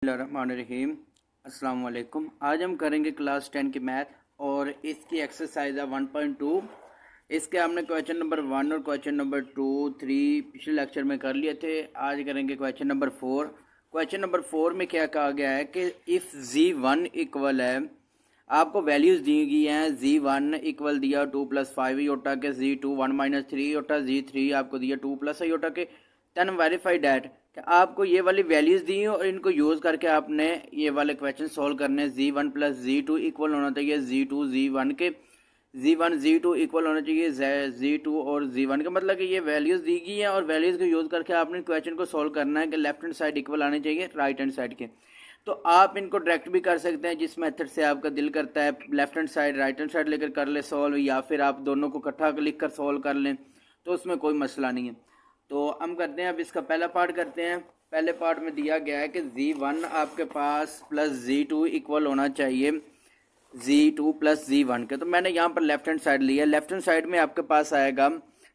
रहीम अस्सलाम वालेकुम। आज हम करेंगे क्लास 10 की मैथ और इसकी एक्सरसाइज है 1.2। इसके हमने क्वेश्चन नंबर 1 और क्वेश्चन नंबर 2, 3 पिछले लेक्चर में कर लिए थे। आज करेंगे क्वेश्चन नंबर 4। क्वेश्चन नंबर 4 में क्या कहा गया है कि इफ़ Z1 इक्वल है, आपको वैल्यूज़ दी गई हैं। Z1 इक्वल दिया 2 + 5 आयोटा के, Z2 1 - 3 आयोटा, Z3 आपको दिया 2 + आयोटा के। देन वेरीफाई डैट कि आपको ये वाली वैल्यूज़ दी हैं और इनको यूज़ करके आपने ये वाले क्वेश्चन सॉल्व करने। Z1 + Z2 इक्वल होना चाहिए Z2 Z1 के, Z1 Z2 इक्वल होना चाहिए Z2 और Z1 के। मतलब कि ये वैल्यूज़ दी गई हैं और वैल्यूज़ को यूज़ करके आपने क्वेश्चन को सॉल्व करना है कि लेफ्ट हैंड साइड इक्वल आनी चाहिए राइट हैंड साइड के। तो आप इनको डायरेक्ट भी कर सकते हैं, जिस मेथड से आपका दिल करता है, left hand side right hand side लेकर कर ले सॉल्व, या फिर आप दोनों को इकट्ठा लिख कर सॉल्व कर लें, तो उसमें कोई मसला नहीं है। तो हम करते हैं, अब इसका पहला पार्ट करते हैं। पहले पार्ट में दिया गया है कि Z1 आपके पास प्लस Z2 इक्वल होना चाहिए Z2 + Z1 के। तो मैंने यहाँ पर लेफ्ट हैंड साइड लिया। लेफ्ट हैंड साइड में आपके पास आएगा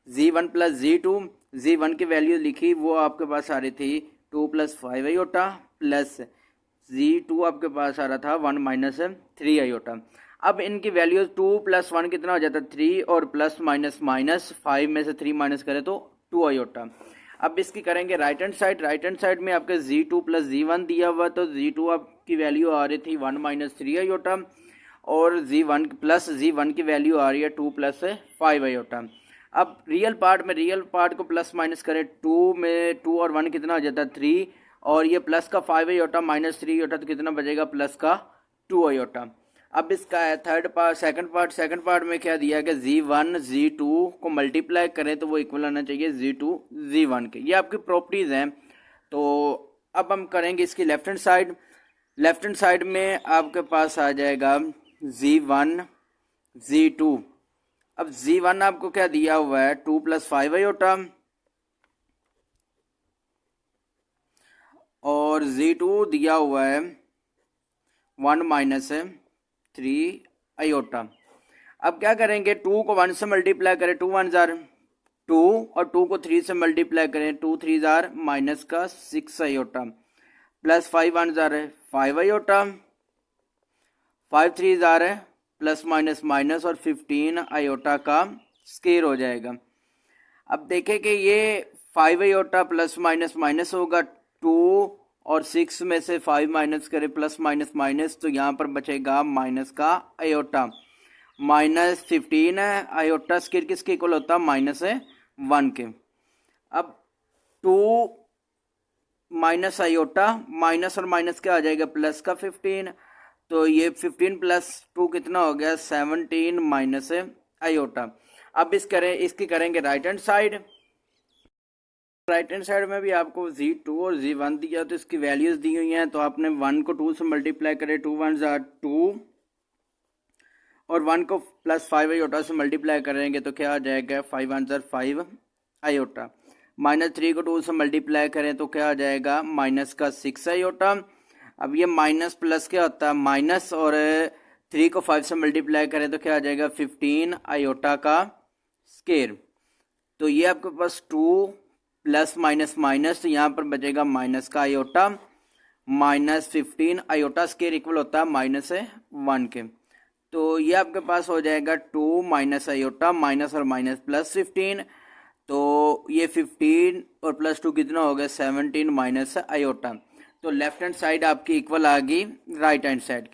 Z1 + Z2। Z1 की वैल्यू लिखी, वो आपके पास आ रही थी 2 + 5 आयोटा, प्लस Z2 आपके पास आ रहा था 1 - 3 आयोटा। अब इनकी वैल्यू 2 + 1 कितना हो जाता है 3, और प्लस माइनस माइनस 5 में से 3 माइनस करें तो 2 आयोटा। अब इसकी करेंगे right hand side. Right hand side में आपके Z2 + Z1 दिया हुआ, तो Z2 आपकी वैल्यू आ रही थी 1 - 3 आयोटा, और Z1 प्लस Z1 की वैल्यू आ रही है 2 + 5 आयोटा। अब रियल पार्ट को प्लस माइनस करें, 2 में 2 और 1 कितना हो जाता है 3, और ये प्लस का 5 आयोटा माइनस 3 आयोटा, तो कितना बचेगा प्लस का 2 आयोटा। अब इसका है सेकंड पार्ट में क्या दिया कि Z1 Z2 को मल्टीप्लाई करें तो वो इक्वल आना चाहिए Z2 Z1 के। ये आपकी प्रॉपर्टीज़ हैं। तो अब हम करेंगे इसकी left hand side. Left hand side में आपके पास आ जाएगा Z1 Z2। अब Z1 आपको क्या दिया हुआ है 2 + 5 आयोटा, और Z2 दिया हुआ है 1 - 3 आयोटा। अब क्या करेंगे, 2 को 1 से मल्टीप्लाई करें, 2 1 जार 2, और 2 को 3 से मल्टीप्लाई करें, 2 3 जार माइनस का 6 iota, plus 5 1 jar 5 iota, 5 3 jar plus minus minus, और 15 आयोटा का स्क्वायर हो जाएगा। अब देखें कि ये 5 आयोटा प्लस माइनस माइनस होगा, 2 और 6 में से 5 माइनस करें, प्लस माइनस माइनस, तो यहाँ पर बचेगा माइनस का आयोटा। -15 है आयोटा स्क्वायर किसके इक्वल होता है -1 के। अब 2 माइनस आयोटा, माइनस और माइनस क्या आ जाएगा प्लस का 15, तो ये 15 + 2 कितना हो गया 17 माइनस आयोटा। अब इसकी करेंगे right hand side. Right hand side में भी आपको Z2 और Z1 दिया, तो इसकी वैल्यूज दी हुई हैं। तो आपने 1 को 2 से मल्टीप्लाई करें, 2 1 जार 2, और 1 को प्लस 5 आयोटा से मल्टीप्लाई करेंगे तो क्या आ जाएगा 5 1 जार 5 आयोटा। -3 को 2 से मल्टीप्लाई करें तो क्या आ जाएगा माइनस का 6 आयोटा। अब ये माइनस प्लस क्या होता है माइनस, और 3 को 5 से मल्टीप्लाई करें तो क्या आ जाएगा 15 आयोटा का स्क्वायर। तो ये आपके पास 2 प्लस माइनस माइनस, तो यहाँ पर बचेगा माइनस का आयोटा, -15 आयोटा स्क्वायर इक्वल होता है -1 के। तो ये आपके पास हो जाएगा 2 माइनस आयोटा, माइनस और माइनस प्लस 15, तो ये 15 और प्लस 2 कितना हो गया 17 माइनस आयोटा। तो लेफ्ट हैंड साइड आपकी इक्वल आ गई राइट हैंड साइड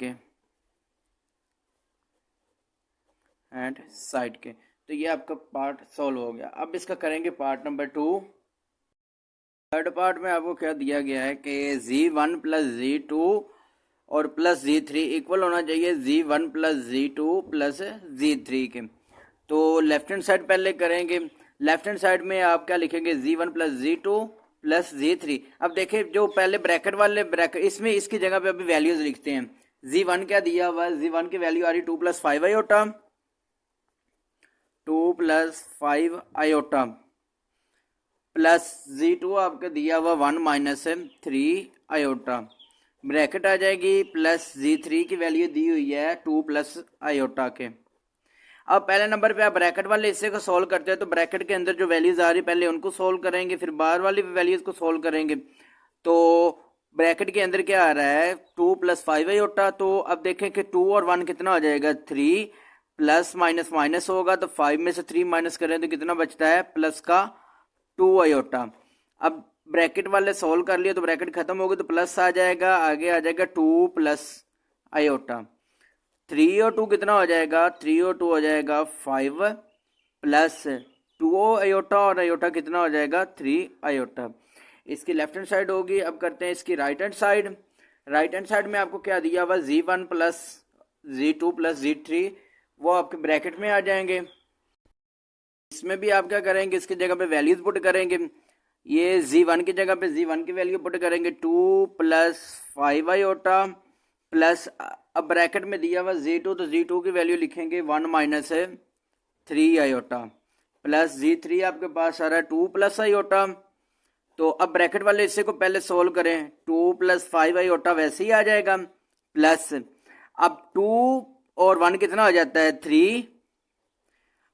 के। तो ये आपका पार्ट सॉल्व हो गया। अब इसका करेंगे पार्ट नंबर 2। थर्ड पार्ट में आपको क्या दिया गया है कि Z1 + Z2 और प्लस Z3 इक्वल होना चाहिए Z1 + Z2 + Z3 के। तो लेफ्ट हैंड साइड पहले करेंगे। लेफ्ट हैंड साइड में आप क्या लिखेंगे Z1 + Z2 + Z3। अब देखिए जो पहले ब्रैकेट इसमें इसकी जगह पे अभी वैल्यूज लिखते हैं। Z1 क्या दिया हुआ है, Z1 की वैल्यू आ रही 2 + 5 आयोटा, 2 + 5 आयोटा, प्लस Z2 आपका दिया हुआ 1 - 3 आयोटा, ब्रैकेट आ जाएगी, प्लस Z3 की वैल्यू दी हुई है 2 + आयोटा के। अब पहले नंबर पे आप ब्रैकेट वाले हिस्से को सॉल्व करते हैं, तो ब्रैकेट के अंदर जो वैल्यूज आ रही पहले उनको सॉल्व करेंगे, फिर बाहर वाली वैल्यूज को सॉल्व करेंगे। तो ब्रैकेट के अंदर क्या आ रहा है 2 + 5 आयोटा। तो अब देखें कि 2 और 1 कितना हो जाएगा 3, प्लस माइनस माइनस होगा तो 5 में से 3 माइनस करें तो कितना बचता है प्लस का 2 आयोटा। अब ब्रैकेट वाले सोल्व कर लिए तो ब्रैकेट खत्म हो गई तो प्लस आ जाएगा, आगे आ जाएगा 2 प्लस आयोटा। 3 और 2 कितना हो जाएगा 3 और 2 हो जाएगा 5 प्लस 2 आयोटा और आयोटा कितना हो जाएगा 3 आयोटा। इसकी लेफ्ट हैंड साइड होगी। अब करते हैं इसकी right hand side. Right hand side में आपको क्या दिया हुआ Z1 plus Z2 plus Z3, वो आपके ब्रैकेट में आ जाएंगे। इसमें भी आप क्या करेंगे इसकी जगह पे वैल्यूज पुट करेंगे। ये Z1 की जगह पे Z1 की वैल्यू पुट करेंगे 2 + 5 आयोटा प्लस, अब ब्रैकेट में दिया हुआ Z2 तो Z2 की वैल्यू लिखेंगे 1 - 3 आयोटा प्लस Z3 आपके पास आ रहा है 2 + आयोटा। तो अब ब्रैकेट वाले हिस्से को पहले सोल्व करें 2 + 5 आयोटा वैसे ही आ जाएगा प्लस, अब 2 और 1 कितना हो जाता है 3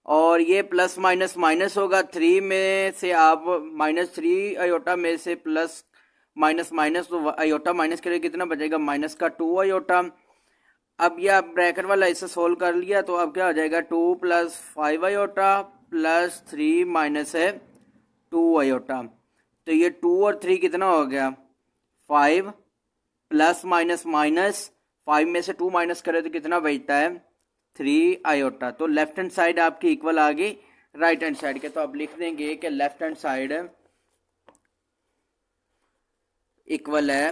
और ये प्लस माइनस माइनस होगा 3 में से आप -3 आयोटा में से प्लस माइनस माइनस तो आयोटा माइनस करें कितना बचेगा माइनस का 2 आयोटा। अब ये आप ब्रैकेट वाला इसे सोल्व कर लिया तो अब क्या हो जाएगा 2 + 5 आयोटा प्लस 3 माइनस है 2 आयोटा। तो ये 2 और 3 कितना हो गया 5 प्लस माइनस माइनस 5 में से 2 माइनस करें तो कितना बचता है 3 आयोटा। तो लेफ्ट हैंड साइड आपकी इक्वल आ गई राइट हैंड साइड के। तो आप लिख देंगे कि लेफ्ट हैंड साइड इक्वल है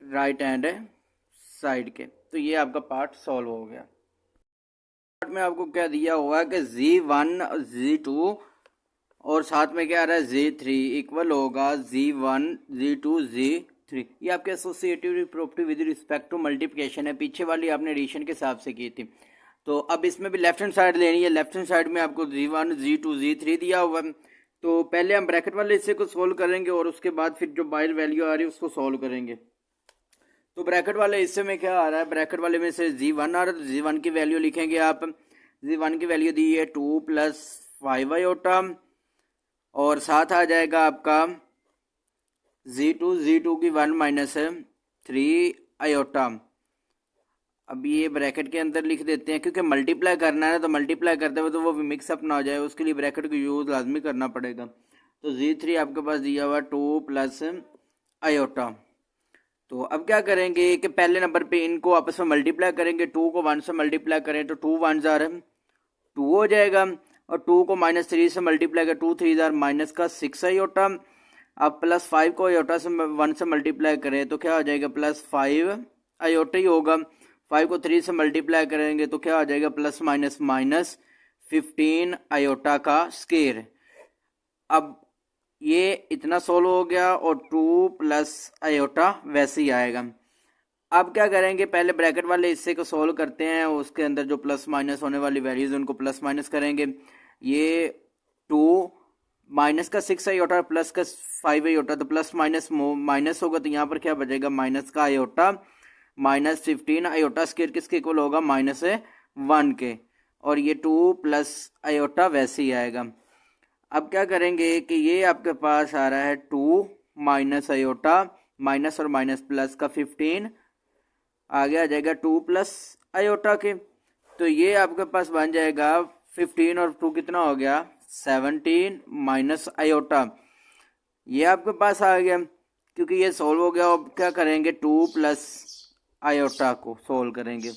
राइट हैंड साइड के। तो ये आपका पार्ट सॉल्व हो गया। पार्ट में आपको क्या दिया हुआ है कि Z1 Z2 और साथ में क्या आ रहा है Z3 इक्वल होगा Z1 Z2 Z3। ये आपके associative property with respect to multiplication है, पीछे वाली आपने एडिशन के हिसाब से की थी। तो अब इसमें भी लेफ्ट हैंड साइड लेनी है। लेफ्ट हैंड साइड में आपको Z1 Z2 Z3 दिया हुआ है। तो पहले हम ब्रैकेट वाले हिस्से को सोल्व करेंगे और उसके बाद फिर जो बाहर वैल्यू आ रही है उसको सोल्व करेंगे। तो ब्रैकेट वाले हिस्से में क्या आ रहा है, ब्रैकेट वाले में से Z1 और Z1 की वैल्यू लिखेंगे आप। Z1 की वैल्यू दी है 2 + 5 आयोटा और साथ आ जाएगा आपका Z2 की 1 - 3 आयोटा। अब ये ब्रैकेट के अंदर लिख देते हैं क्योंकि मल्टीप्लाई करना है तो मल्टीप्लाई करते हुए तो वो मिक्सअप ना हो जाए, उसके लिए ब्रैकेट को यूज लाजमी करना पड़ेगा। तो Z3 आपके पास दिया हुआ 2 + आयोटा। तो अब क्या करेंगे कि पहले नंबर पे इनको आपस में मल्टीप्लाई करेंगे। 2 को 1 से मल्टीप्लाई करें तो 2 1 जार 2 हो जाएगा और 2 को -3 से मल्टीप्लाई करें 2 3 जार -6 आयोटा। अब प्लस 5 को आयोटा से 1 से मल्टीप्लाई करें तो क्या हो जाएगा +5 आयोटा ही होगा। 5 को 3 से मल्टीप्लाई करेंगे तो क्या हो जाएगा ±15 आयोटा का स्क्वायर। अब ये इतना सोल्व हो गया और 2 + आयोटा वैसे ही आएगा। अब क्या करेंगे पहले ब्रैकेट वाले हिस्से को सोल्व करते हैं, उसके अंदर जो प्लस माइनस होने वाली वैल्यूज उनको प्लस माइनस करेंगे। ये 2 माइनस का 6 आयोटा प्लस का 5 आयोटा तो प्लस माइनस माइनस होगा तो यहाँ पर क्या बचेगा माइनस का आयोटा -15 आयोटा स्क्वायर किसके इक्वल होगा -1 के, और ये 2 + आयोटा वैसे ही आएगा। अब क्या करेंगे कि ये आपके पास आ रहा है 2 - आयोटा माइनस और माइनस प्लस का 15 आगे आ जाएगा 2 + आयोटा के। तो ये आपके पास बन जाएगा 15 और 2 कितना हो गया 17 माइनस आयोटा। ये आपके पास आ गया क्योंकि ये सोल्व हो गया। अब क्या करेंगे 2 + आयोटा को सोल्व करेंगे।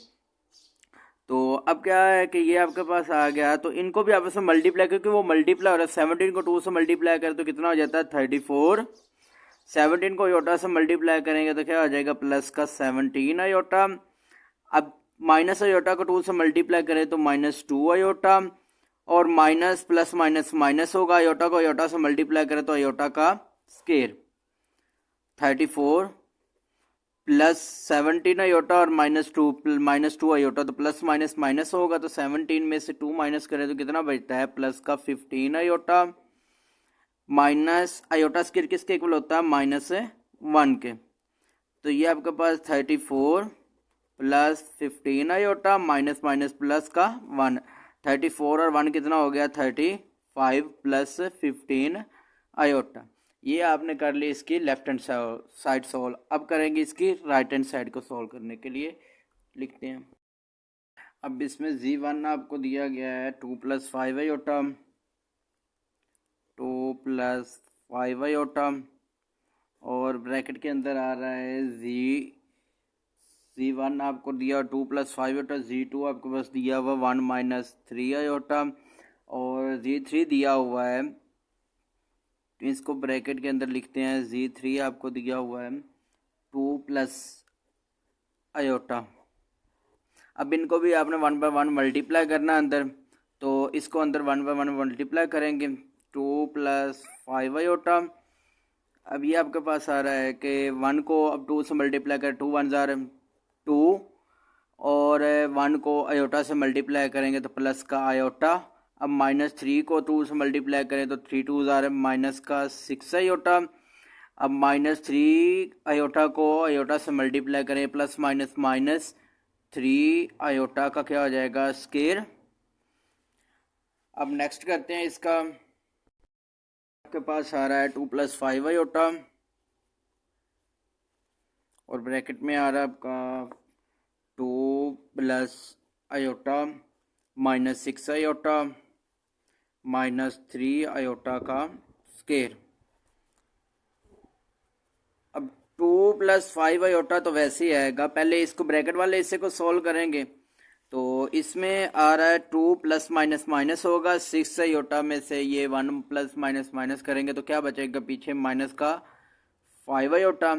तो अब क्या है कि ये आपके पास आ गया तो इनको भी आपस में मल्टीप्लाई क्योंकि वो मल्टीप्लाई हो रहा है। 17 को 2 से मल्टीप्लाई करें तो कितना हो जाता है 34। 17 को आयोटा से मल्टीप्लाई करेंगे तो क्या हो जाएगा प्लस का 17 आयोटा। अब माइनस आयोटा को 2 से मल्टीप्लाई करें तो -2 आयोटा और माइनस प्लस माइनस माइनस होगा। आयोटा को आयोटा से मल्टीप्लाई करें तो आयोटा का स्क्वायर 34 प्लस 17 आयोटा और -2 आयोटा तो प्लस माइनस माइनस होगा। तो 17 में से 2 माइनस करें तो कितना बचता है प्लस का 15 आयोटा माइनस आयोटा स्क्वायर किसके इक्वल होता है -1 के। तो ये आपके पास 34 + 15 आयोटा माइनस माइनस प्लस का 1। 34 और 1 कितना हो गया 35 + 15 आयोटा। ये आपने कर ली इसकी लेफ्ट हैंड साइड सॉल्व। अब करेंगे इसकी राइट हैंड साइड को सॉल्व करने के लिए, लिखते हैं। अब इसमें z1 आपको दिया गया है 2 + 5 आयोटा, 2 + 5 आयोटा, और ब्रैकेट के अंदर आ रहा है z1 आपको दिया 2 + 5 आयोटा, z2 आपके पास दिया हुआ 1 - 3 आयोटा, और z3 दिया हुआ है, तो इसको ब्रैकेट के अंदर लिखते हैं। z3 आपको दिया हुआ है 2 + आयोटा। अब इनको भी आपने 1 by 1 मल्टीप्लाई करना है अंदर, तो इसको अंदर 1 by 1 मल्टीप्लाई करेंगे। 2 + 5 आयोटा। अब ये आपके पास आ रहा है कि 1 को अब 2 से मल्टीप्लाई करें, 2 1 ज़ार 2, और 1 को आयोटा से मल्टीप्लाई करेंगे तो प्लस का आयोटा। अब -3 को 2 से मल्टीप्लाई करें तो 3 2 ज़ार माइनस का 6 आयोटा। अब -3 आयोटा को आयोटा से मल्टीप्लाई करें, प्लस माइनस -3 आयोटा का क्या हो जाएगा, स्केयर। अब नेक्स्ट करते हैं इसका। आपके पास आ रहा है 2 + 5 आयोटा, और ब्रैकेट में आ रहा है आपका 2 + आयोटा -6 आयोटा -3 आयोटा का स्केयर। अब 2 + 5 आयोटा तो वैसे ही आएगा, पहले इसको ब्रैकेट वाले हिस्से को सॉल्व करेंगे। तो इसमें आ रहा है 2 प्लस माइनस होगा, 6 आयोटा में से ये 1 प्लस माइनस करेंगे तो क्या बचेगा पीछे, माइनस का 5 आयोटा,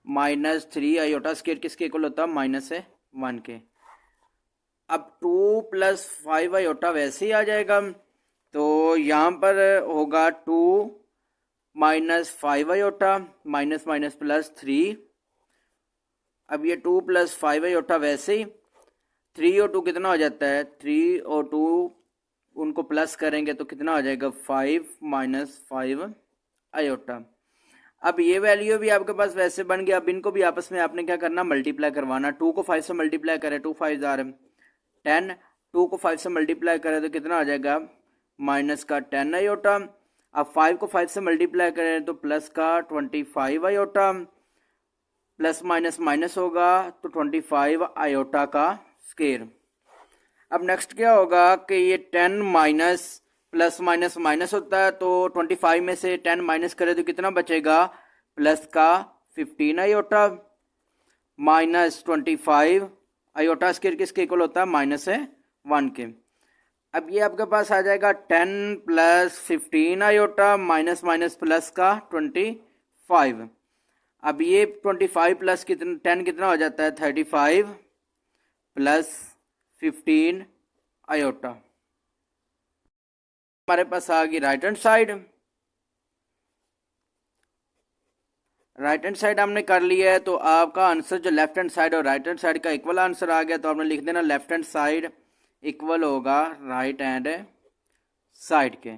-3 आयोटा स्केयर किसके इक्वल होता है, -1 के। अब 2 + 5 आयोटा वैसे ही आ जाएगा, तो यहाँ पर होगा 2 - 5 आयोटा, माइनस +3। अब ये 2 + 5 आयोटा वैसे ही, 3 और 2 कितना हो जाता है, 3 और 2 उनको प्लस करेंगे तो कितना हो जाएगा, 5 - 5 आयोटा। अब ये वैल्यू भी आपके पास वैसे बन गया। अब इनको भी आपस में आपने क्या करना, मल्टीप्लाई करवाना। 2 को 5 से मल्टीप्लाई करें, 2 5 ज़ार 10, 2 को 5 से मल्टीप्लाई करें तो कितना हो जाएगा, माइनस का 10 आयोटा। अब 5 को 5 से मल्टीप्लाई करें तो प्लस का 25 आयोटा, प्लस माइनस होगा तो 25 आयोटा का स्केयर। अब नेक्स्ट क्या होगा कि ये 10 माइनस प्लस माइनस होता है, तो 25 में से 10 माइनस करें तो कितना बचेगा, प्लस का 15 आयोटा -25 आयोटा स्केयर किसके इक्वल होता है, -1 के। अब ये आपके पास आ जाएगा 10 + 15 आयोटा माइनस प्लस का 25। अब ये 25 प्लस कितना 10 कितना हो जाता है, 35 + 15 आयोटा। हमारे पास आ गई right hand side. Right hand side हमने कर लिया है, तो आपका आंसर जो लेफ्ट हैंड साइड और राइट हैंड साइड का इक्वल आंसर आ गया, तो आपने लिख देना लेफ्ट हैंड साइड इक्वल होगा राइट हैंड साइड के।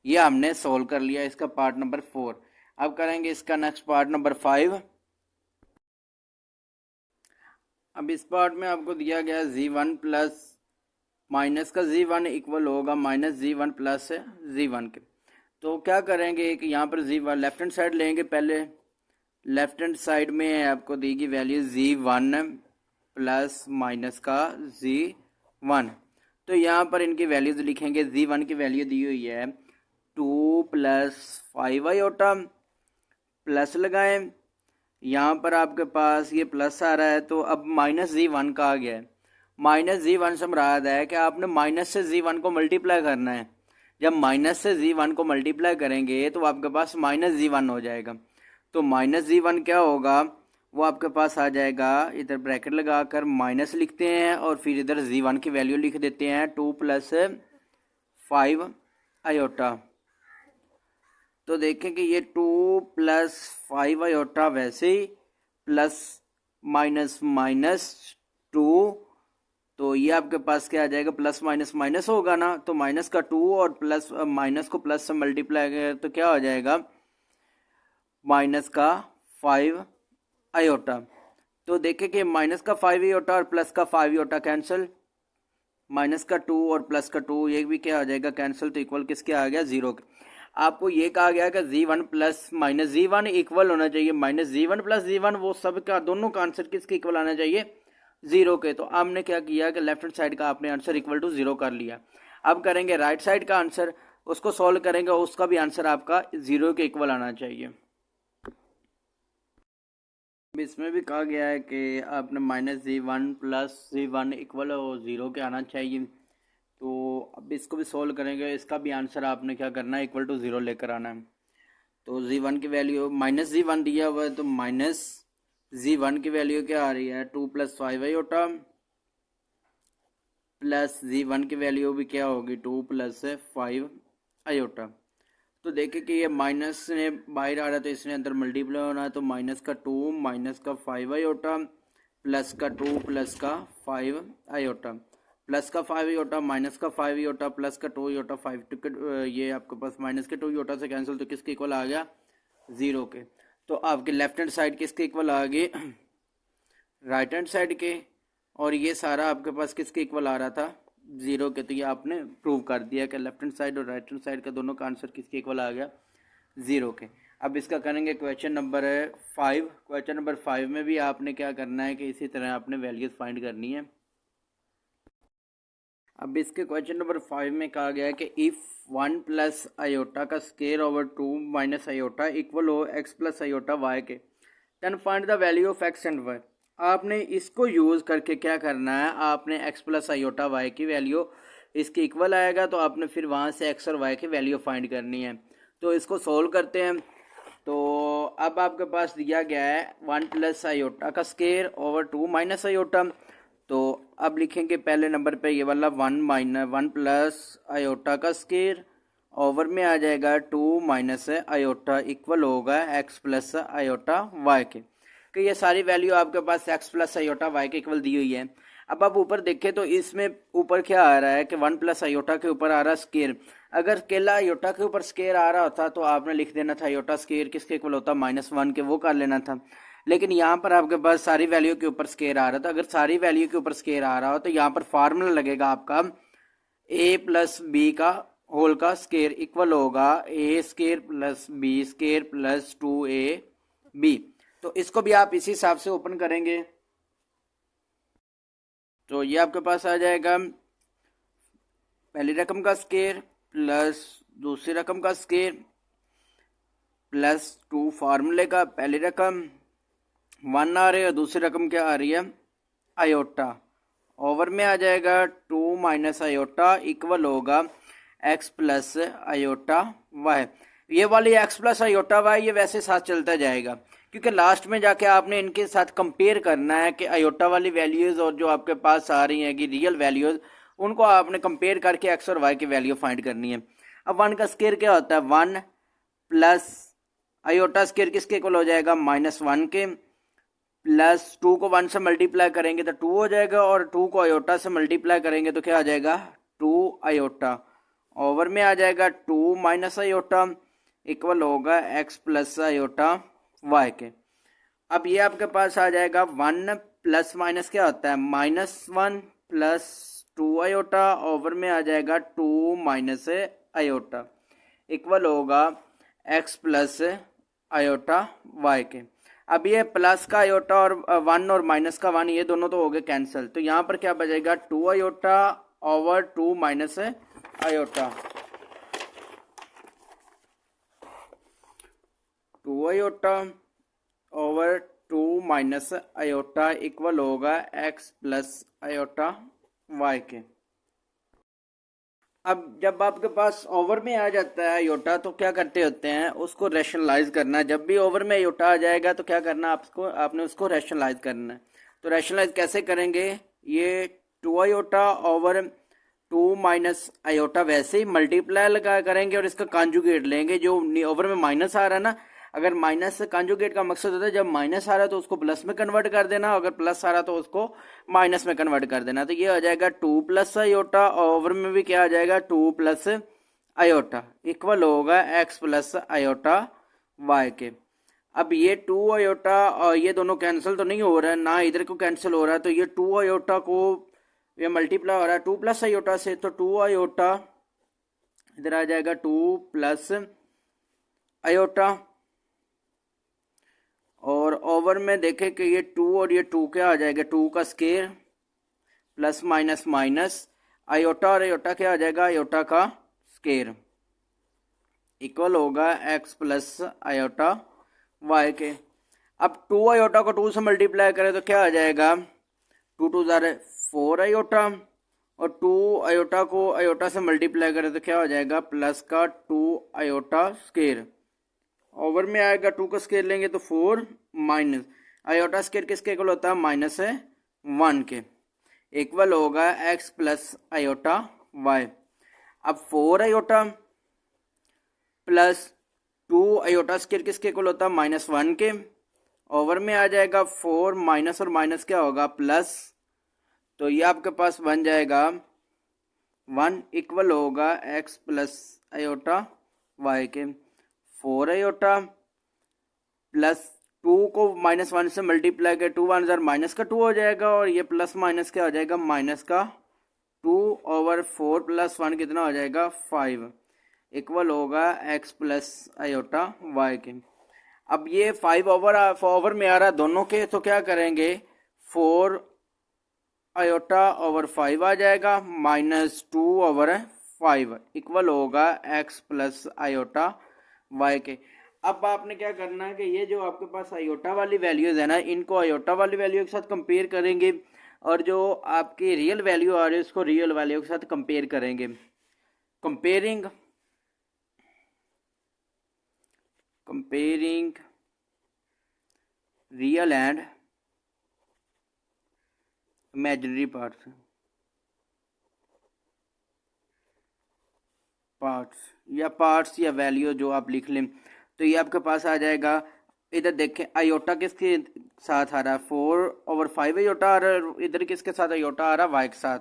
ये हमने सोल्व कर लिया इसका पार्ट नंबर 4। अब करेंगे इसका नेक्स्ट पार्ट नंबर 5। अब इस पार्ट में आपको दिया गया z1 प्लस माइनस का z1 इक्वल होगा -z1 प्लस z1 के। तो क्या करेंगे कि यहाँ पर z1 लेफ्ट हैंड साइड लेंगे। पहले लेफ्ट हैंड साइड में आपको दी गई वैल्यू z1 प्लस माइनस का z1, तो यहाँ पर इनकी वैल्यूज लिखेंगे। z1 की वैल्यू दी हुई है 2 + 5 आयोटा, प्लस लगाएं, यहाँ पर आपके पास ये प्लस आ रहा है, तो अब -z1 का आ गया है। -z1 से मुराद है कि आपने माइनस से z1 को मल्टीप्लाई करना है। जब माइनस से z1 को मल्टीप्लाई करेंगे तो आपके पास -z1 हो जाएगा। तो -z1 क्या होगा, वो आपके पास आ जाएगा, इधर ब्रैकेट लगाकर माइनस लिखते हैं और फिर इधर z1 की वैल्यू लिख देते हैं 2 + 5 आयोटा। तो देखें कि ये 2 + 5 आयोटा वैसे ही प्लस माइनस 2, तो ये आपके पास क्या आ जाएगा, प्लस माइनस होगा ना, तो माइनस का 2 और प्लस माइनस को प्लस से मल्टीप्लाई करें तो क्या हो जाएगा, माइनस का 5 आयोटा। तो देखें कि माइनस का 5 आयोटा और प्लस का 5 आयोटा कैंसिल, माइनस का 2 और प्लस का 2 ये भी क्या आ जाएगा कैंसिल, तो इक्वल किसके आ गया, 0 के। आपको ये कहा गया कि z1 plus minus z1 equal होना चाहिए माइनस z1 प्लस z1, वो सब का दोनों का आंसर किसके इक्वल आना चाहिए, जीरो के। तो आपने क्या किया कि लेफ्ट हैंड साइड का आपने आंसर इक्वल टू जीरो कर लिया। अब करेंगे राइट साइड का आंसर, उसको सॉल्व करेंगे, उसका भी आंसर आपका जीरो के इक्वल आना चाहिए। इसमें भी कहा गया है कि आपने minus z1 plus z1 equal zero के आना चाहिए। तो अब इसको भी सॉल्व करेंगे, इसका भी आंसर आपने क्या करना है, इक्वल टू जीरो लेकर आना है। तो z1 की वैल्यू माइनस z1 दिया हुआ है, तो माइनस z1 की वैल्यू क्या आ रही है 2 प्लस 5 आयोटा, प्लस z1 की वैल्यू भी क्या होगी 2 प्लस 5 आयोटा। तो देखें कि ये माइनस ने बाहर आ रहा है तो इसने अंदर मल्टीप्लाई होना है, तो माइनस का 2 माइनस का 5 आयोटा प्लस का 2 प्लस का 5 आयोटा, प्लस का 5 आयोटा माइनस का 5 आयोटा प्लस का 2 आयोटा 5 ये आपके पास माइनस के 2 आयोटा से कैंसिल, तो किसके इक्वल आ गया, जीरो के। तो आपके लेफ्ट हैंड साइड किसके इक्वल आ गए, राइट हैंड साइड के, और ये सारा आपके पास किसके इक्वल आ रहा था, जीरो के। तो ये आपने प्रूव कर दिया कि लेफ्ट हैंड साइड और राइट हैंड साइड का दोनों का आंसर किसके इक्वल आ गया, जीरो के। अब इसका करेंगे क्वेश्चन नंबर 5। क्वेश्चन नंबर 5 में भी आपने क्या करना है कि इसी तरह आपने वैल्यूज फाइंड करनी है। अब इसके क्वेश्चन नंबर 5 में कहा गया है कि इफ 1 प्लस आयोटा का square over 2 minus iota equal हो x प्लस आयोटा y के, then find the value of x and y। आपने इसको यूज़ करके क्या करना है, आपने x प्लस आयोटा y की वैल्यू इसके इक्वल आएगा, तो आपने फिर वहाँ से x और y की वैल्यू फाइंड करनी है। तो इसको सोल्व करते हैं। तो अब आपके पास दिया गया है 1 प्लस आयोटा का स्केयर ओवर 2 माइनस आयोटा। तो अब लिखेंगे पहले नंबर पे ये वाला 1 प्लस आयोटा का स्केयर ओवर में आ जाएगा 2 माइनस आयोटा इक्वल होगा x प्लस आयोटा y के। कि ये सारी वैल्यू आपके पास x प्लस आयोटा y के इक्वल दी हुई है। अब आप ऊपर देखें तो इसमें ऊपर क्या आ रहा है कि 1 प्लस आयोटा के ऊपर आ रहा है स्केयर। अगर केला आयोटा के ऊपर स्केयर आ रहा होता तो आपने लिख देना था आयोटा स्केयर किसके इक्वल होता, -1 के, वो कर लेना था। लेकिन यहाँ पर आपके पास सारी वैल्यू के ऊपर स्केयर आ रहा था। अगर सारी वैल्यू के ऊपर स्केयर आ रहा हो तो यहाँ पर फार्मूला लगेगा आपका a प्लस बी का होल का स्केयर इक्वल होगा a square plus b square plus 2ab। तो इसको भी आप इसी हिसाब से ओपन करेंगे तो ये आपके पास आ जाएगा पहली रकम का स्केयर प्लस दूसरी रकम का स्केयर प्लस 2 फार्मूले का पहली रकम 1 आ रही है और दूसरी रकम क्या आ रही है आयोटा, ओवर में आ जाएगा 2 माइनस आयोटा इक्वल होगा x प्लस आयोटा y। ये वाली x प्लस आयोटा y ये वैसे साथ चलता जाएगा क्योंकि लास्ट में जाके आपने इनके साथ कंपेयर करना है कि आयोटा वाली वैल्यूज़ और जो आपके पास आ रही हैं कि रियल वैल्यूज़, उनको आपने कंपेयर करके x और y की वैल्यू फाइंड करनी है। अब 1 का स्केयर क्या होता है, 1 प्लस आयोटा स्केयर किसके इक्वल हो जाएगा -1 के, प्लस 2 को 1 से मल्टीप्लाई करेंगे तो 2 हो जाएगा और 2 को आयोटा से मल्टीप्लाई करेंगे तो क्या आ जाएगा 2 आयोटा, ओवर में आ जाएगा 2 माइनस आयोटा इक्वल होगा x प्लस आयोटा y के। अब ये आपके पास आ जाएगा 1 प्लस माइनस क्या होता है -1 प्लस 2 आयोटा, ओवर में आ जाएगा 2 माइनस आयोटा इक्वल होगा x प्लस आयोटा y के। अब ये प्लस का आयोटा और 1 और माइनस का 1 ये दोनों तो हो गए कैंसिल, तो यहाँ पर क्या बचेगा 2 iota over 2 minus iota, 2 iota over 2 minus iota equal होगा x प्लस आयोटा y के। अब जब आपके पास ओवर में आ जाता है आयोटा तो क्या करते होते हैं उसको रैशनलाइज करना है। जब भी ओवर में आयोटा आ जाएगा तो क्या करना आपने उसको रैशनलाइज करना है। तो रैशनलाइज कैसे करेंगे, ये 2 आयोटा ओवर 2 माइनस आयोटा वैसे ही मल्टीप्लाई लगा करेंगे और इसका कॉन्जुगेट लेंगे। जो ओवर में माइनस आ रहा है ना, अगर माइनस से कॉन्जुगेट का मकसद होता है जब माइनस आ रहा है तो उसको प्लस में कन्वर्ट कर देना, अगर प्लस आ रहा तो उसको माइनस में कन्वर्ट कर देना। तो ये आ जाएगा 2 प्लस आयोटा, ओवर में भी क्या आ जाएगा 2 प्लस आयोटा इक्वल होगा x प्लस आयोटा y के। अब ये 2 आयोटा और ये दोनों कैंसिल तो नहीं हो रहा है, ना इधर को कैंसिल हो रहा है, तो ये 2 आयोटा को ये मल्टीप्लाई हो रहा है 2 प्लस आयोटा से, तो 2 आयोटा इधर आ जाएगा 2 प्लस आयोटा, और ओवर में देखें कि ये 2 और ये 2 क्या आ जाएगा, 2 का square plus minus minus, iota और आयोटा क्या आ जाएगा, आयोटा का स्केयर, इक्वल होगा x प्लस आयोटा y के। अब 2 आयोटा को 2 से मल्टीप्लाई करें तो क्या आ जाएगा, 2 2 ज़ार 4 आयोटा, और 2 आयोटा को आयोटा से मल्टीप्लाई करें तो क्या हो जाएगा, प्लस का 2 आयोटा स्केयर, ओवर में आएगा 2 का स्केयर लेंगे तो 4 माइनस आयोटा स्केयर किसके इक्वल होता है, माइनस है 1 के, इक्वल होगा x प्लस आयोटा y। अब 4 आयोटा प्लस 2 आयोटा स्केयर किसके इक्वल होता है, माइनस 1 के, ओवर में आ जाएगा 4 माइनस और माइनस क्या होगा, प्लस, तो ये आपके पास बन जाएगा 1, इक्वल होगा x प्लस आयोटा y के। 4 आयोटा प्लस 2 को माइनस 1 से मल्टीप्लाई कर 2 1 माइनस का 2 हो जाएगा, और ये प्लस माइनस क्या हो जाएगा, माइनस का 2 ओवर 4 प्लस 1 कितना हो जाएगा, 5, इक्वल होगा x प्लस आयोटा y के। अब ये 5 ओवर में आ रहा दोनों के, तो क्या करेंगे, 4 आयोटा ओवर 5 आ जाएगा, माइनस 2 ओवर 5, इक्वल होगा x प्लस आयोटा y के। अब आपने क्या करना है कि ये जो आपके पास आयोटा वाली वैल्यूज है ना, इनको आयोटा वाली वैल्यू के साथ कंपेयर करेंगे, और जो आपकी रियल वैल्यू आ रही है उसको रियल वैल्यू के साथ कंपेयर करेंगे। Comparing real and imaginary parts या वैल्यू जो आप लिख लें, तो ये आपके पास आ जाएगा। इधर देखें आयोटा किसके साथ आ रहा है, 4 ओवर 5 आयोटा आ रहा है, इधर किसके साथ आयोटा आ रहा है, y के साथ,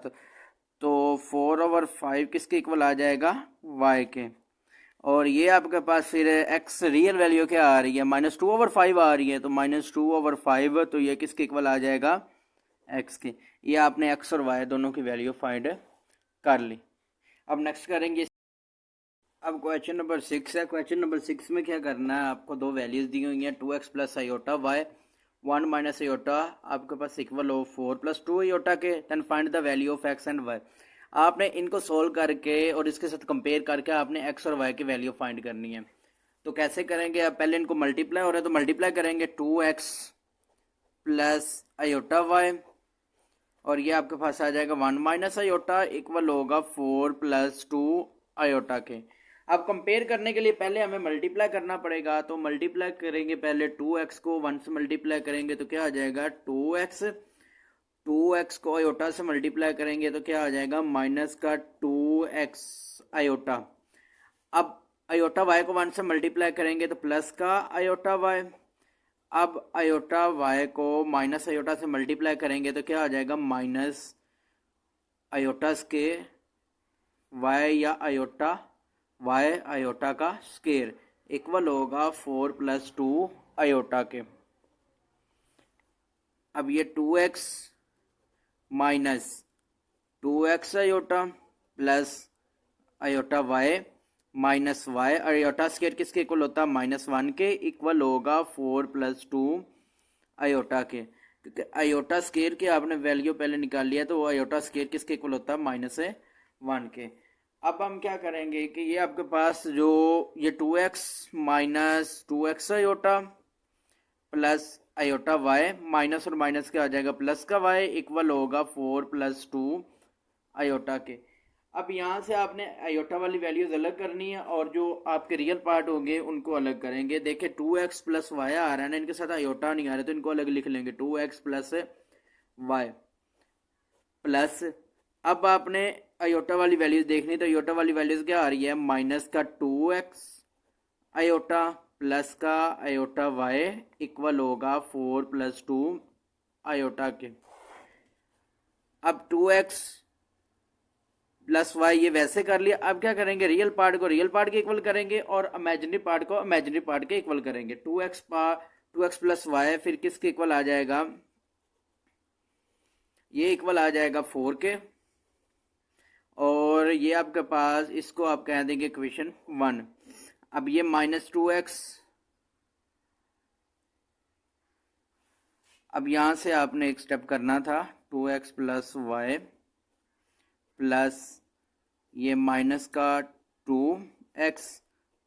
तो 4 ओवर 5 किसके इक्वल आ जाएगा, y के। और ये आपके पास फिर x रियल वैल्यू क्या आ रही है, माइनस 2 ओवर 5 आ रही है, तो माइनस 2 ओवर 5, तो ये किसके इक्वल आ जाएगा, x के। ये आपने x और y दोनों की वैल्यू फाइंड कर ली। अब नेक्स्ट करेंगे, अब क्वेश्चन नंबर 6 है। क्वेश्चन नंबर 6 में क्या करना है, आपको दो वैल्यूज दी हुई हैं, 2x plus iota y, 1 minus iota आपके पास इक्वल हो 4 प्लस 2 आयोटा के, then find the value of x and y। आपने इनको सोल्व करके और इसके साथ कंपेयर करके आपने x और y की वैल्यू फाइंड करनी है। तो कैसे करेंगे, आप पहले इनको मल्टीप्लाई हो रहे हैं तो मल्टीप्लाई करेंगे 2x प्लस आयोटा वाई, और ये आपके पास आ जाएगा 1 माइनस आयोटा इक्वल होगा 4 प्लस 2 आयोटा के। अब कंपेयर करने के लिए पहले हमें मल्टीप्लाई करना पड़ेगा, तो मल्टीप्लाई करेंगे पहले 2x को 1 से मल्टीप्लाई करेंगे तो क्या आ जाएगा 2x, 2x को आयोटा से मल्टीप्लाई करेंगे तो क्या आ जाएगा माइनस का 2x आयोटा। अब आयोटा y को 1 से मल्टीप्लाई करेंगे तो प्लस का आयोटा y। अब आयोटा y को माइनस आयोटा से मल्टीप्लाई करेंगे तो क्या आ जाएगा माइनस आयोटा स्केयर y या आयोटा y आयोटा का स्केयर इक्वल होगा 4 प्लस 2 आयोटा के। अब ये 2x minus 2x iota plus iota y minus y, iota square किसके इक्वल होता है माइनस 1 के, इक्वल होगा 4 प्लस 2 आयोटा के। क्योंकि आयोटा स्केयर की आपने वैल्यू पहले निकाल लिया, तो वो आयोटा स्केयर किसके इक्वल होता है माइनस 1 के। अब हम क्या करेंगे कि ये आपके पास जो ये 2x minus 2x iota plus iota y, minus और माइनस क्या आ जाएगा प्लस का y, इक्वल होगा 4 प्लस 2 आयोटा के। अब यहाँ से आपने आयोटा वाली वैल्यूज अलग करनी है और जो आपके रियल पार्ट होंगे उनको अलग करेंगे। देखिए 2x प्लस वाई आ रहा है ना, इनके साथ आयोटा नहीं आ रहा, तो इनको अलग लिख लेंगे 2x प्लस वाई प्लस। अब आपने आयोटा वाली वैल्यूज देखनी, तो आयोटा वाली वैल्यूज क्या आ रही है माइनस का 2x आयोटा प्लस का आयोटा वाई इक्वल होगा 4 प्लस 2 आयोटा के। अब 2x प्लस वाई ये वैसे कर लिया। अब क्या करेंगे, रियल पार्ट को रियल पार्ट के इक्वल करेंगे और इमेजिनरी पार्ट को इमेजिनरी पार्ट के इक्वल करेंगे। 2x प्लस वाई फिर किसके इक्वल आ जाएगा, ये इक्वल आ जाएगा 4 के, और ये आपके पास इसको आप कह देंगे इक्वेशन 1। अब ये -2x, अब यहाँ से आपने एक स्टेप करना था, 2x प्लस वाई प्लस ये माइनस का 2x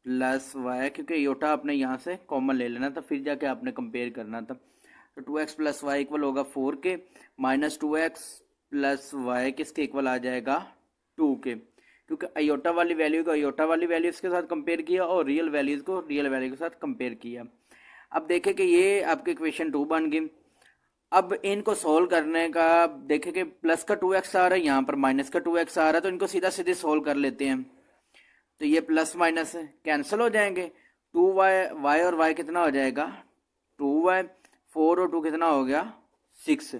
प्लस वाई, क्योंकि योटा आपने यहाँ से कॉमन ले लेना था, फिर जाके आपने कंपेयर करना था। तो 2x प्लस वाई इक्वल होगा 4 के, माइनस 2x प्लस वाई किसके इक्वल आ जाएगा 2 के, क्योंकि अयोटा वाली वैल्यू को अयोटा वाली वैल्यूज़ के साथ कंपेयर किया और रियल वैल्यूज़ को रियल वैल्यू के साथ कंपेयर किया। अब देखें कि ये आपके इक्वेशन 2 बन गई। अब इनको सोल्व करने का देखें कि प्लस का 2x आ रहा है, यहाँ पर माइनस का 2x आ रहा है, तो इनको सीधा सीधे सोल्व कर लेते हैं। तो ये प्लस माइनस कैंसिल हो जाएंगे, 2y और y कितना हो जाएगा 2y, 4 और 2 कितना हो गया 6।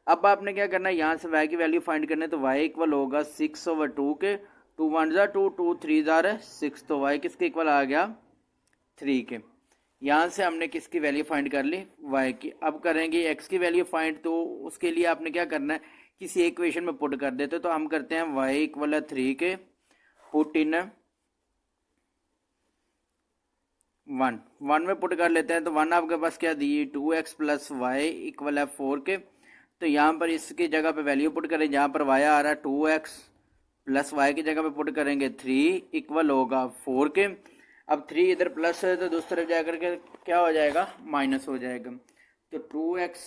अब आपने क्या करना है, यहाँ से y की वैल्यू फाइंड करना है, तो y इक्वल होगा 6/2 के, 2 1 ज़ा 2, 2 3 ज़ा 6, तो y किसके इक्वल आ गया 3 के। यहाँ से हमने किसकी वैल्यू फाइंड कर ली y की। अब करेंगे x की वैल्यू फाइंड, तो उसके लिए आपने क्या करना है, किसी इक्वेशन में पुट कर देते, तो हम करते हैं y इक्वल है 3 के, पुट इन 1 में पुट कर लेते हैं, तो 1 आपके पास क्या दी 2x प्लस वाई इक्वल है 4 के। तो यहाँ पर इसकी जगह पे वैल्यू पुट करें, जहाँ पर y आ रहा है 2x प्लस वाई की जगह पे पुट करेंगे 3 इक्वल होगा 4 के। अब 3 इधर प्लस है तो दूसरी तरफ जाकर के क्या हो जाएगा माइनस हो जाएगा, तो 2x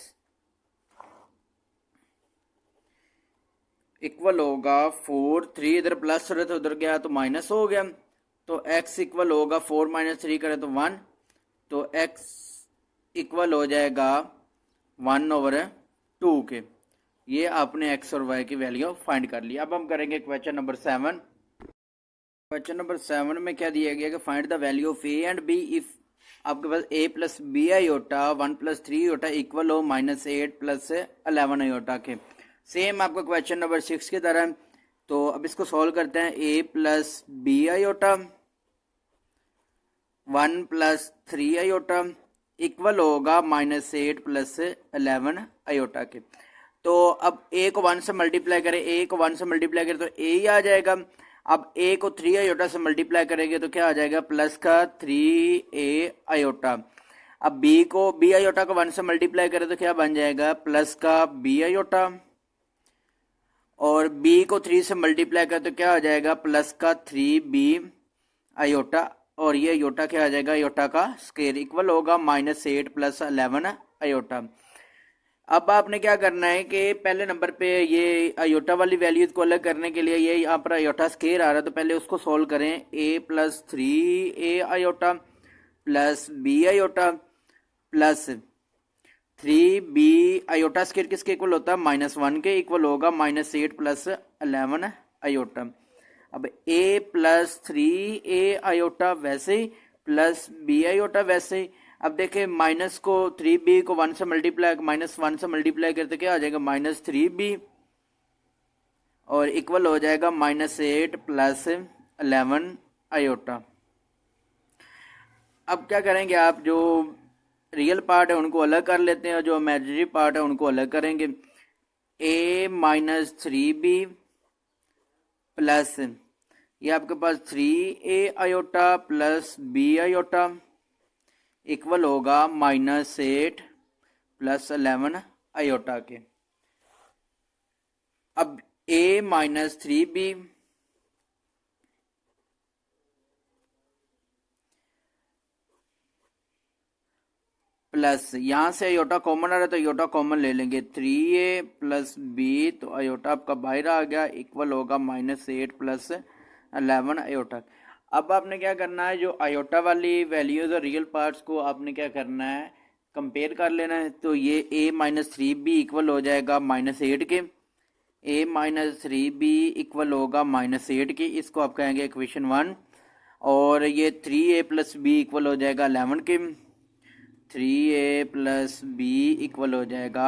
इक्वल होगा 4, 3 इधर प्लस है तो उधर गया तो माइनस हो गया, तो x इक्वल होगा 4 - 3 करें तो 1, तो x इक्वल हो जाएगा 1/2 के। ये आपने x और y की वैल्यू फाइंड कर ली। अब हम करेंगे क्वेश्चन नंबर 7। क्वेश्चन नंबर 7 में क्या दिया गया कि find the value of a and b इफ आपके पास a plus b iota 1 + 3 iota equal हो -8 + 11 आयोटा के। सेम आपका क्वेश्चन नंबर 6 की तरह। तो अब इसको सॉल्व करते हैं, a plus b iota 1 + 3 iota equal होगा -8 + 11 आयोटा के। तो अब a को 1 से मल्टीप्लाई करें, a को 1 से मल्टीप्लाई करें तो a ही आ जाएगा। अब a को 3 आयोटा से मल्टीप्लाई करेंगे तो क्या आ जाएगा प्लस का 3a आयोटा। अब b को b आयोटा को 1 से मल्टीप्लाई करें तो क्या बन जाएगा प्लस का b आयोटा, और b को 3 से मल्टीप्लाई करें तो क्या आ जाएगा प्लस का 3b आयोटा, और ये आयोटा क्या आ जाएगा आयोटा का स्क्वायर इक्वल होगा -8 + 11 आयोटा। अब आपने क्या करना है कि पहले नंबर पे ये आयोटा वाली वैल्यूज को अलग करने के लिए ये यहाँ पर आयोटा स्क्वायर आ रहा है, तो पहले उसको सॉल्व करें, a + 3a iota plus b iota plus 3b iota square किसके इक्वल होता है -1 के, इक्वल होगा -8 + 11 आयोटा। अब a + 3a आयोटा वैसे ही प्लस b आयोटा वैसे ही। अब देखें माइनस को 3b को 1 से मल्टीप्लाई -1 से मल्टीप्लाई करते क्या आ जाएगा -3b, और इक्वल हो जाएगा -8 + 11 आयोटा। अब क्या करेंगे आप, जो रियल पार्ट है उनको अलग कर लेते हैं और जो इमेजिनरी पार्ट है उनको अलग करेंगे। a - 3b प्लस ये आपके पास 3a iota plus b iota equal होगा -8 + 11 आयोटा के। अब a - 3b प्लस यहाँ से आयोटा कॉमन आ रहा है तो आयोटा कॉमन ले लेंगे, 3a + b, तो आयोटा आपका बाहर आ गया, इक्वल होगा -8 + 11 आयोटा। अब आपने क्या करना है, जो आयोटा वाली वैल्यूज और रियल पार्ट्स को आपने क्या करना है कंपेयर कर लेना है। तो ये a - 3b इक्वल हो जाएगा -8 के, a - 3b इक्वल होगा -8 के, इसको आप कहेंगे इक्वेशन 1। और ये 3a + b इक्वल हो जाएगा 11 के, 3a + b इक्वल हो जाएगा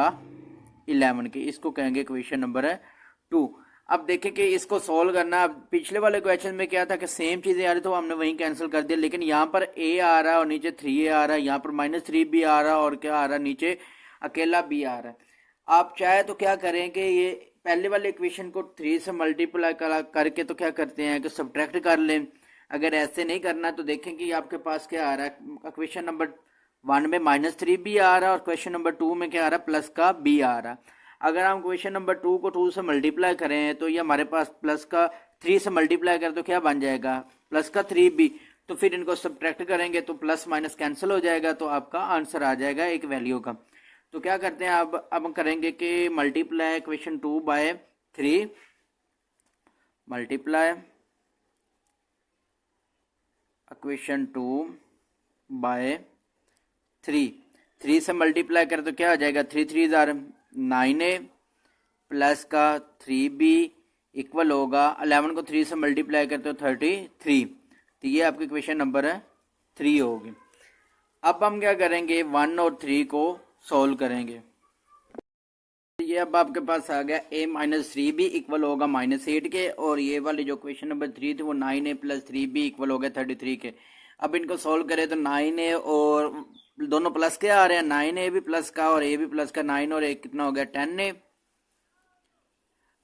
11 के, इसको कहेंगे इक्वेशन नंबर 2। अब देखें कि इसको सॉल्व करना, अब पिछले वाले क्वेश्चन में क्या था कि सेम चीज़ें आ रही तो हमने वहीं कैंसिल कर दिया, लेकिन यहाँ पर a आ रहा है और नीचे 3a आ रहा है, यहाँ पर -3b आ रहा है और क्या आ रहा है नीचे अकेला b आ रहा है। आप चाहे तो क्या करें कि ये पहले वाले इक्वेशन को 3 से मल्टीप्लाई करके तो क्या करते हैं कि सब्ट्रैक्ट कर लें। अगर ऐसे नहीं करना तो देखें कि आपके पास क्या आ रहा है, क्वेश्चन नंबर 1 में -3b आ रहा है और क्वेश्चन नंबर 2 में क्या आ रहा है, प्लस का b आ रहा है। अगर हम क्वेश्चन नंबर 2 को 2 से मल्टीप्लाई करें तो ये हमारे पास प्लस का 3 से मल्टीप्लाई करें तो क्या बन जाएगा, प्लस का 3b। तो फिर इनको सब्ट्रैक्ट करेंगे तो प्लस माइनस कैंसिल हो जाएगा, तो आपका आंसर आ जाएगा एक वैल्यू का। तो क्या करते हैं, अब हम करेंगे कि multiply question 2 by 3, multiply question 2 by 3 से मल्टीप्लाई करें तो क्या आ जाएगा, 3 3 जार 9a प्लस का 3b इक्वल होगा 11 को 3 से मल्टीप्लाई करते हो 33। तो ये आपकी क्वेश्चन नंबर 3 होगी। अब हम क्या करेंगे, 1 और 3 को सॉल्व करेंगे। ये अब आपके पास आ गया a-3b इक्वल होगा -8 के, और ये वाली जो क्वेश्चन नंबर 3 थी वो 9a प्लस 3b इक्वल हो गया 33 के। अब इनको सॉल्व करें तो 9a और दोनों प्लस के आ रहे हैं, 9a भी प्लस का और a भी प्लस का, 9 और 1 कितना हो गया 10a,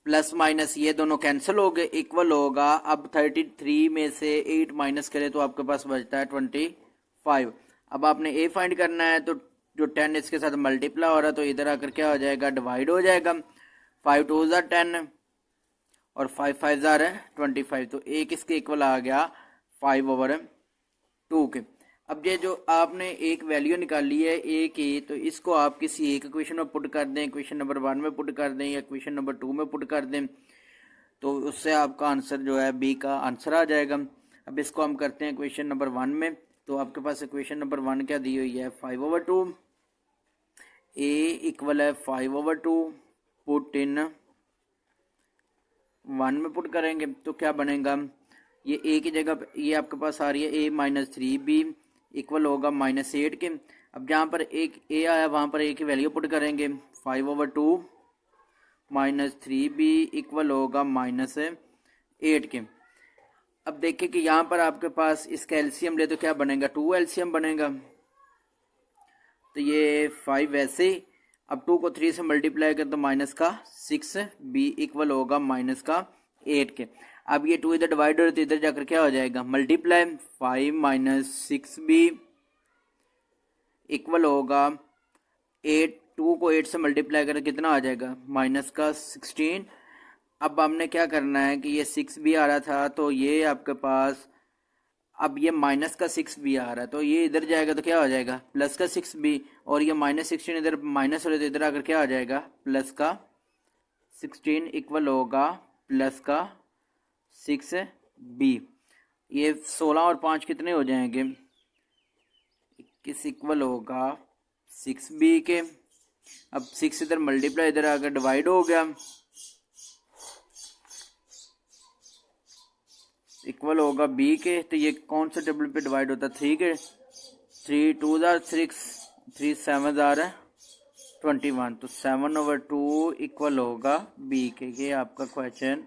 प्लस माइनस ये दोनों कैंसिल हो गए, इक्वल होगा। अब 33 में से 8 माइनस करें तो आपके पास बचता है 25। अब आपने a फाइंड करना है, तो जो 10 इसके साथ मल्टीप्लाई हो रहा है तो इधर आकर क्या हो जाएगा, डिवाइड हो जाएगा। 5 2 जार 10 और 5 5 जार 25, तो एक इसके इक्वल आ गया 5/2 के। अब ये जो आपने एक वैल्यू निकाली है ए की, तो इसको आप किसी एक क्वेश्चन में पुट कर दें, क्वेश्चन नंबर 1 में पुट कर दें या क्वेश्चन नंबर 2 में पुट कर दें, तो उससे आपका आंसर जो है बी का आंसर आ जाएगा। अब इसको हम करते हैं क्वेश्चन नंबर 1 में। तो आपके पास क्वेश्चन नंबर 1 क्या दी हुई है, 5/2, ए इक्वल है 5/2, पुट इन 1 में पुट करेंगे तो क्या बनेगा, ये ए की जगह ये आपके पास आ रही है a-3b इक्वल होगा -8 के। अब जहाँ पर एक ए आया वहाँ पर ए की वैल्यू पुट करेंगे, 5/2 -3b इक्वल होगा -8 के। अब देखिए कि यहाँ पर आपके पास इसका एलसीएम ले तो क्या बनेगा, 2 एलसीएम बनेगा। तो ये 5 वैसे ही, अब 2 को 3 से मल्टीप्लाई करें तो -6b इक्वल होगा -8 के। अब ये 2 इधर डिवाइड हो तो इधर जाकर क्या हो जाएगा, मल्टीप्लाई 5 - 6b इक्वल होगा 8, 2 को 8 से मल्टीप्लाई करें कितना आ जाएगा, -16। अब हमने क्या करना है कि ये 6b आ रहा था तो ये आपके पास अब ये -6b आ रहा है, तो ये इधर जाएगा तो क्या हो जाएगा, +6b, और ये -16 इधर माइनस हो रहा है तो इधर आकर क्या आ जाएगा, +16 इक्वल होगा +6b। ये 16 और 5 कितने हो जाएंगे, 21 इक्वल होगा 6b के। अब 6 इधर मल्टीप्लाई इधर आकर डिवाइड हो गया, इक्वल होगा b के। तो ये कौन से टेबल पे डिवाइड होता है, 3 के। 3 2 जार 6, 3 7 जार 21, तो 7/2 इक्वल होगा b के। ये आपका क्वेश्चन